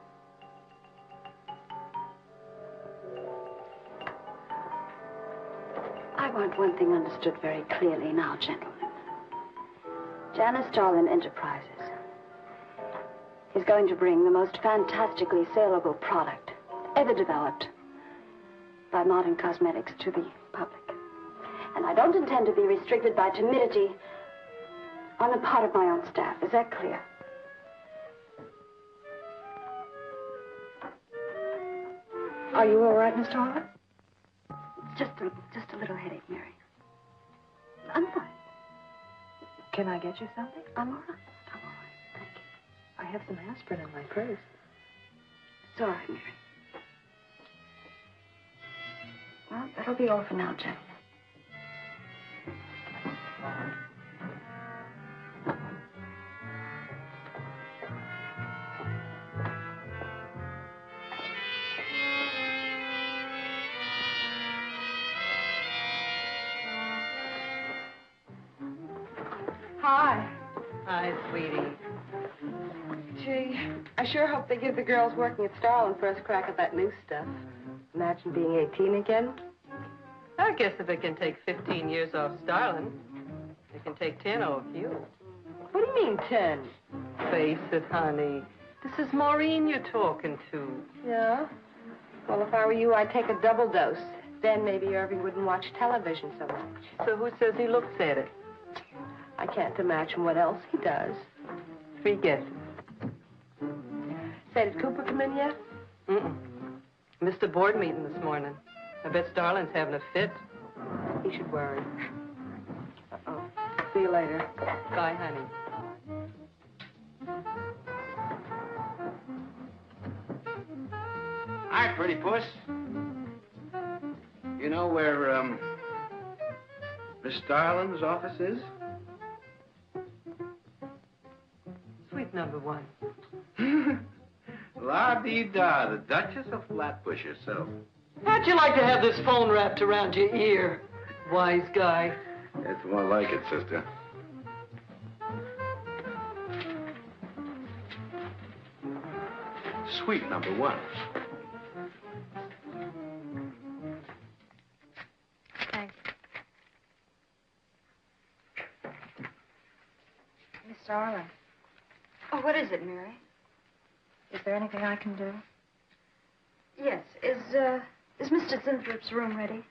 I want one thing understood very clearly now, gentlemen. Janice Starlin Enterprises is going to bring the most fantastically saleable product ever developed by modern cosmetics to the public. And I don't intend to be restricted by timidity on the part of my own staff. Is that clear? Are you all right, Miss Starlin? Just a little headache, Mary. I'm fine. Can I get you something? I'm all right. I'm all right. Thank you. I have some aspirin in my purse. It's all right, Mary. Well, that'll be all for now, gentlemen. Hi. Hi, sweetie. Gee, I sure hope they give the girls working at Starlin first crack at that new stuff. Imagine being 18 again. I guess if it can take 15 years off Starlin, it can take 10 off you. What do you mean 10? Face it, honey. This is Maureen you're talking to. Yeah? Well, if I were you, I'd take a double dose. Then maybe Irving wouldn't watch television so much. So who says he looks at it? I can't imagine what else he does. 3 guesses. Say, did Cooper come in yet? Mm-mm. Missed a board meeting this morning. I bet Starlin's having a fit. He should worry. Uh-oh. See you later. Bye, honey. Hi, pretty puss. You know where, Miss Starlin's office is? Suite number 1. La-dee-da, the Duchess of Flatbush herself. How'd you like to have this phone wrapped around your ear, wise guy? It's more like it, sister. Suite number 1. Thanks. Miss Starlin, Oh, what is it, Mary? is there anything I can do? Yes. Is Mr. Zinthrop's room ready?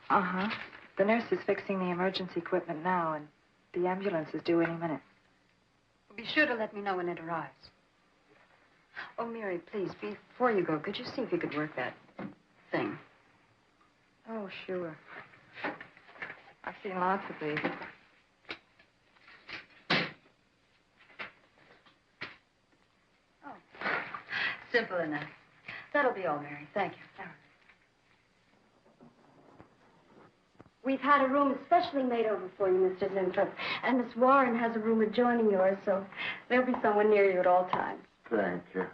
Uh-huh. The nurse is fixing the emergency equipment now, and the ambulance is due any minute. Be sure to let me know when it arrives. Oh, Mary, please, before you go, could you see if you could work that thing? Oh, sure. I've seen lots of these. Simple enough. That'll be all, Mary. Thank you. We've had a room especially made over for you, Mr. Zinthrop. And Miss Warren has a room adjoining yours, so there'll be someone near you at all times. Thank you.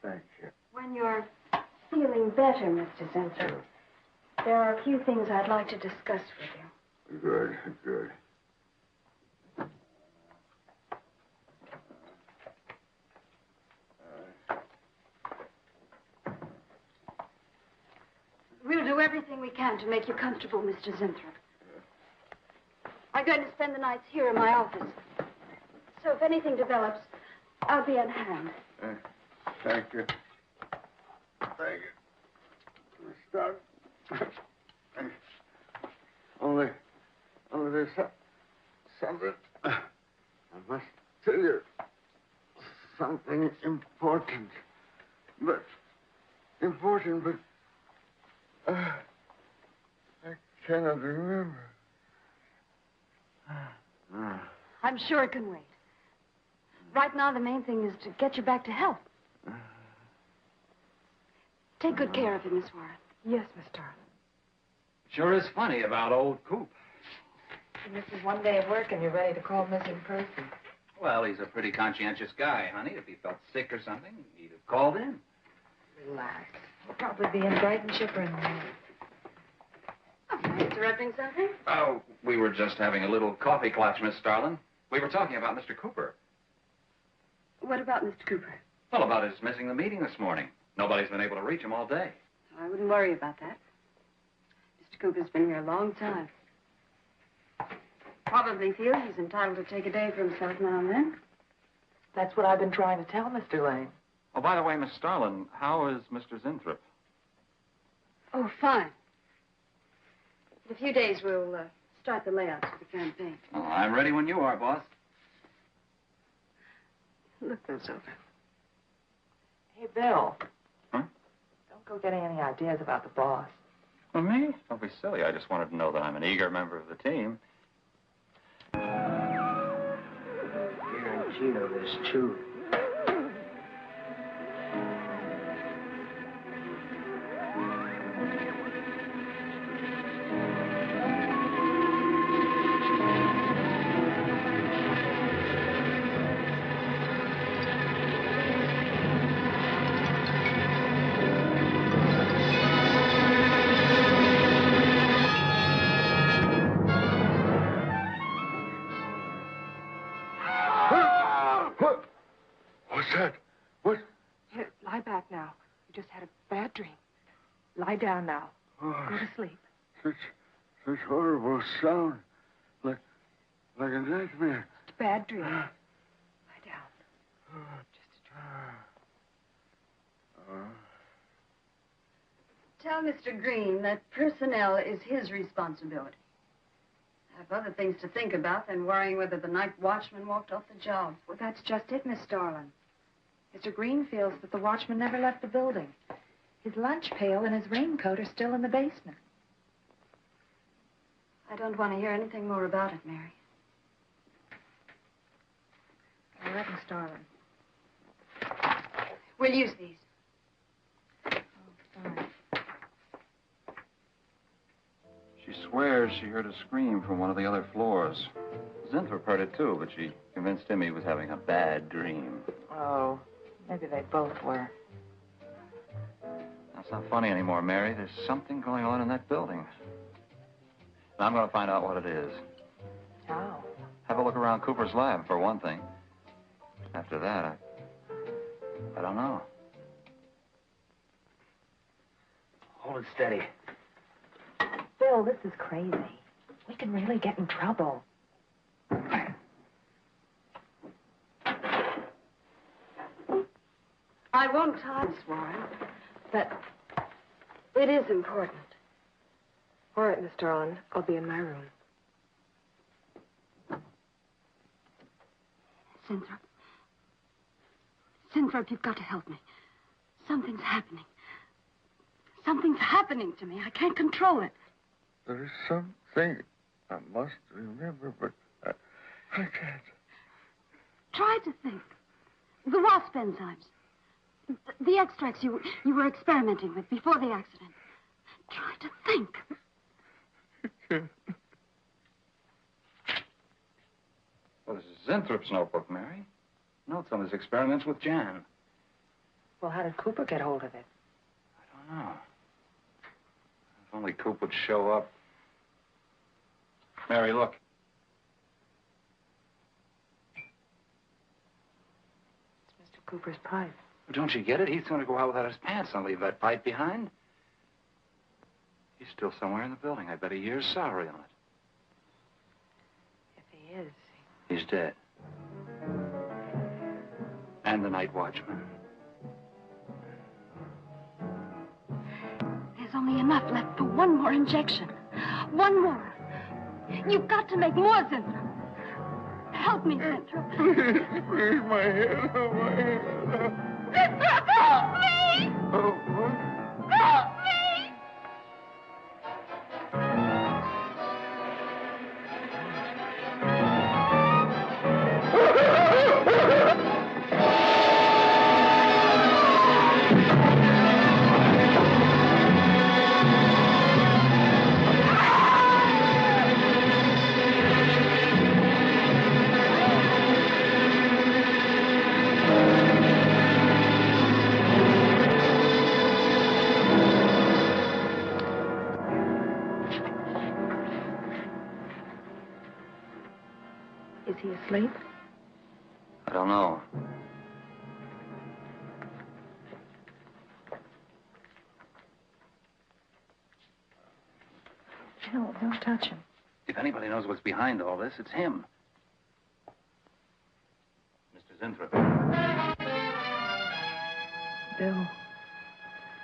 Thank you. When you're feeling better, Mr. Zinthrop, there are a few things I'd like to discuss with you. Good, good. We'll do everything we can to make you comfortable, Mr. Zinthrop. I'm going to spend the nights here in my office. So if anything develops, I'll be on hand. Thank you. Thank you. Start. Only there's something. I must tell you something important. But I cannot remember. I'm sure it can wait. Right now, the main thing is to get you back to health. Take good care of him, Miss Warren. Yes, Miss Starlin. Sure is funny about old Coop. This is one day of work and you're ready to call missing person. Well, he's a pretty conscientious guy, honey. If he felt sick or something, he'd have called in. Relax. He'll probably be in Brighton Shipper in the morning. Oh, interrupting something? Oh, we were just having a little coffee clutch, Miss Starlin. We were talking about Mr. Cooper. What about Mr. Cooper? Well, about his missing the meeting this morning. Nobody's been able to reach him all day. I wouldn't worry about that. Mr. Cooper's been here a long time. Probably feels he's entitled to take a day for himself now and then. That's what I've been trying to tell Mr. Lane. Oh, by the way, Miss Starlin, how is Mr. Zinthrop? Oh, fine. In a few days, we'll start the layouts for the campaign. Oh, I'm ready when you are, boss. Look those over. Hey, Bill. Huh? Don't go getting any ideas about the boss. Well, me? Don't be silly. I just wanted to know that I'm an eager member of the team. Guarantee of this, too. What's that? What? Here, lie back now. You just had a bad dream. Lie down now. Oh, Go to sleep. such horrible sound. Like a nightmare. It's a bad dream. Lie down. Tell Mr. Green that personnel is his responsibility. I have other things to think about than worrying whether the night watchman walked off the job. Well, that's just it, Miss Starlin. Mr. Green feels that the watchman never left the building. His lunch pail and his raincoat are still in the basement. I don't want to hear anything more about it, Mary. All right, Miss Starlin. We'll use these. Oh, fine. She swears she heard a scream from one of the other floors. Zinthrop heard it, too, but she convinced him he was having a bad dream. Oh, maybe they both were. That's not funny anymore, Mary. There's something going on in that building. And I'm going to find out what it is. How? Have a look around Cooper's lab, for one thing. After that, I don't know. Hold it steady. Bill, this is crazy. We can really get in trouble. I won't tell this, Warren, but it is important. All right, Miss Starlin. I'll be in my room. Zinthrop. Zinthrop, you've got to help me. Something's happening. Something's happening to me. I can't control it. There is something I must remember, but I can't. Try to think. The WASP enzymes. The extracts you were experimenting with before the accident. Try to think. Well, this is Zinthrop's notebook, Mary. Notes on his experiments with Jan. Well, how did Cooper get hold of it? I don't know. If only Coop would show up. Mary, look. It's Mr. Cooper's pipe. Well, don't you get it? He's going to go out without his pants and leave that pipe behind. He's still somewhere in the building. I bet a year's salary on it. If he is. He's dead. And the night watchman. There's only enough left for one more injection. One more. You've got to make more, Zinthrop. Help me, Zinthrop. Please, my head. Oh, my head. Zinthrop, help me! Oh, what? Help me! he asleep? I don't know. No, don't touch him. If anybody knows what's behind all this, it's him. Mr. Zinthrop. Bill.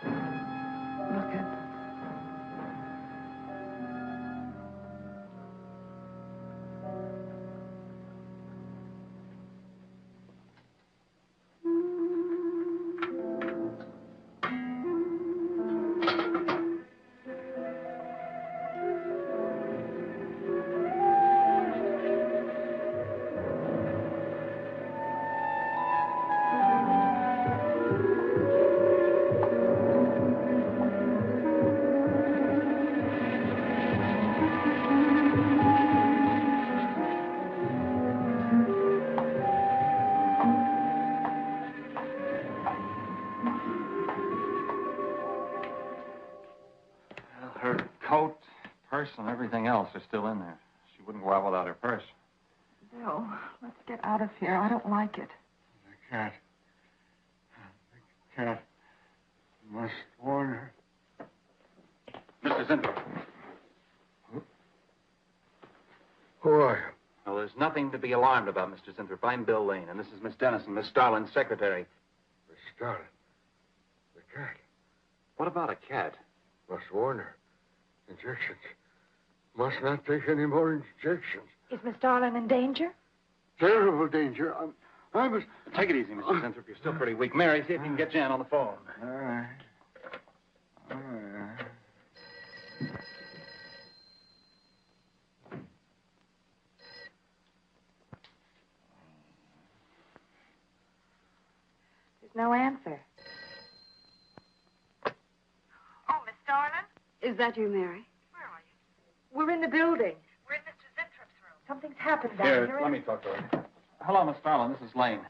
Look at... Her coat, purse, and everything else are still in there. She wouldn't go out without her purse. Bill, let's get out of here. I don't like it. The cat. The cat. Must warn her. Mr. Zinthrop. Who are you? Well, there's nothing to be alarmed about, Mr. Zinthrop. I'm Bill Lane, and this is Miss Dennison, Miss Starlin's secretary. Miss Starlin. The cat. What about a cat? Must warn her. Injections. Must not take any more injections. Is Miss Darlin in danger? Terrible danger. I must... Take it easy, Mr. Zinthrop. You're still pretty weak. Mary, see if you can get Jan on the phone. All right. All right. There's no answer. Oh, Miss Darlin? Is that you, Mary? Where are you? We're in the building. We're in Mr. Zintrop's room. Something's happened down here. Let me talk to her. Hello, Miss Starlin. This is Lane.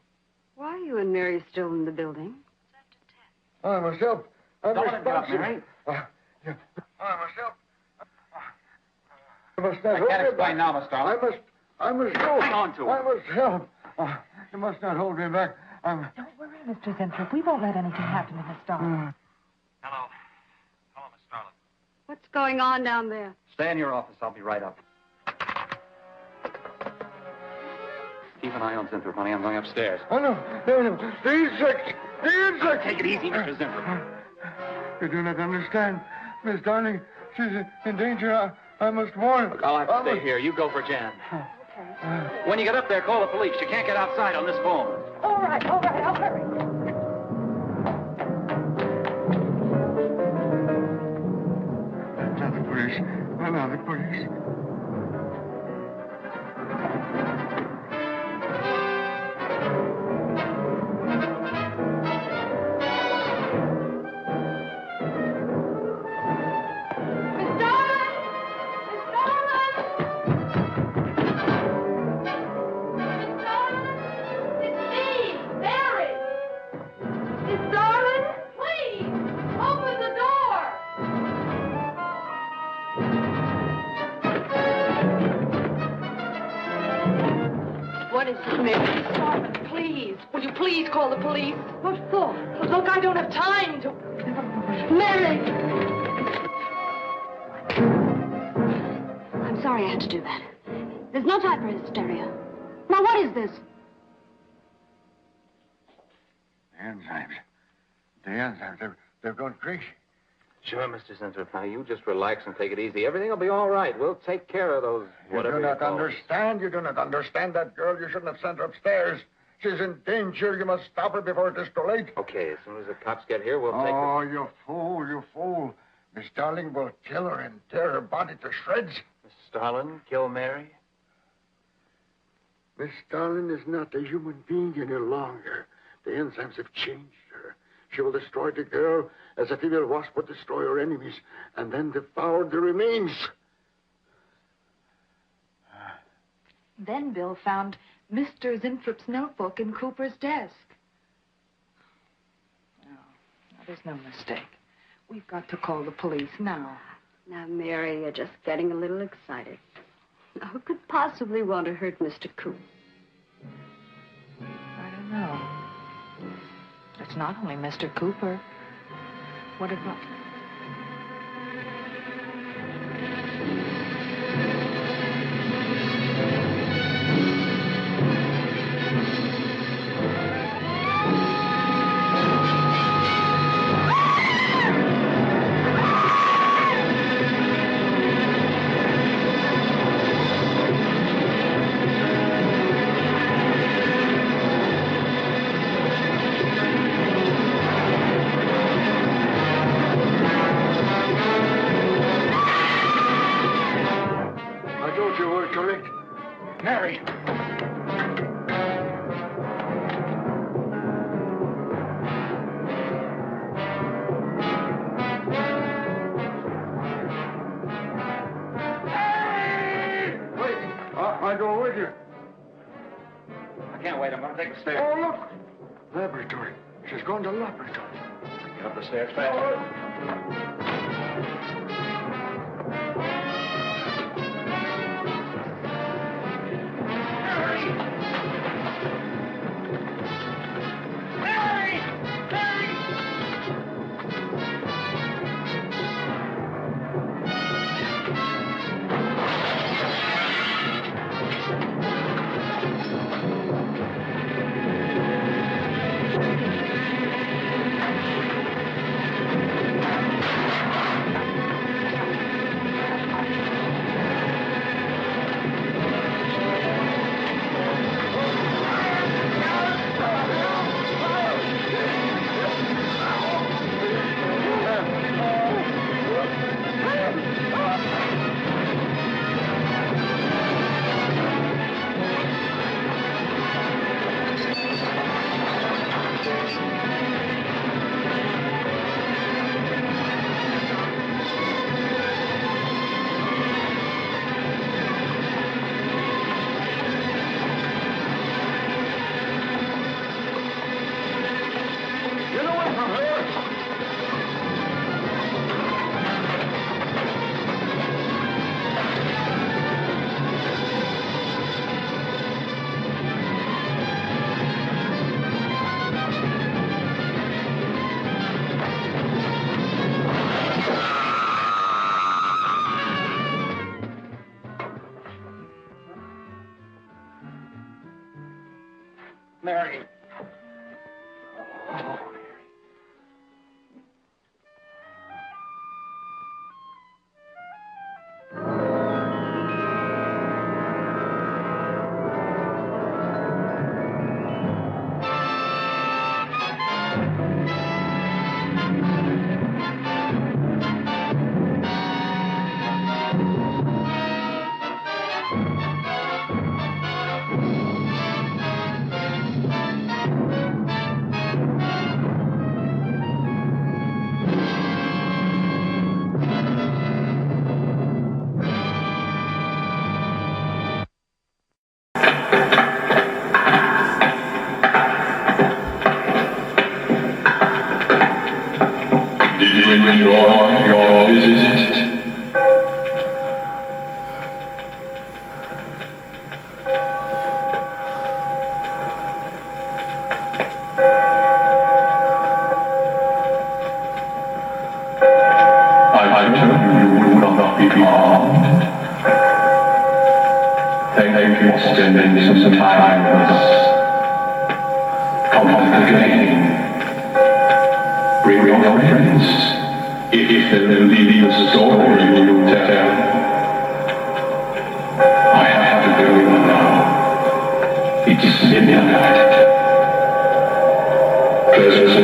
Why are you and Mary still in the building? I must help. I'm Don't let him get up, responsible. Mary. I must help. I must not I hold can't me explain back. now, Miss Starlin. I must go. Hang on to her. I must help. You must not hold me back. Don't worry, Mr. Zinthrop. We won't let anything happen to Miss Darlin. Hello. Hello, Miss Starlin. What's going on down there? Stay in your office. I'll be right up. Keep an eye on Zinthrop, honey. I'm going upstairs. Oh, no. The insect. The insect. Take it easy, Mr. Zinthrop. You do not understand. Miss Darling, she's in danger. I must warn her. Look, I'll have to stay here. You go for Jan. When you get up there, call the police. You can't get outside on this phone. All right, I'll hurry. Not the police. Not the police. What is it, Mary? Darlin, please. Will you please call the police? What for? Look, I don't have time to... Mary! I'm sorry I had to do that. There's no time for hysteria. Now, what is this? The enzymes. The enzymes. They've gone crazy. Sure, Mr. Zinthrop. Now, you just relax and take it easy. Everything will be all right. We'll take care of those, whatever You do not call them. understand. You do not understand that girl. You shouldn't have sent her upstairs. She's in danger. You must stop her before it is too late. Okay, as soon as the cops get here, we'll take her. Oh, you fool, you fool. Miss Darling will kill her and tear her body to shreds. Miss Starlin, kill Mary? Miss Darling is not a human being any longer. The enzymes have changed her. She will destroy the girl as a female wasp would destroy her enemies, and then devour the remains. Then Bill found Mr. Zintrop's notebook in Cooper's desk. No, there's no mistake. We've got to call the police now. Now, Mary, you're just getting a little excited. Now, who could possibly want to hurt Mr. Coop? It's not only Mr. Cooper. What about... I thought you were correct. Mary! Wait, I go with you. I can't wait. I'm going to take the stairs. Oh, look! Laboratory. She's gone to laboratory. Get up the stairs fast. Get away from her! Mary! Did you enjoy your visit? I told you would not be harmed. Thank you for spending some time with us. Come again. Bring your friends, if they believe the story you tell. I have to go now. It's midnight. Pleasant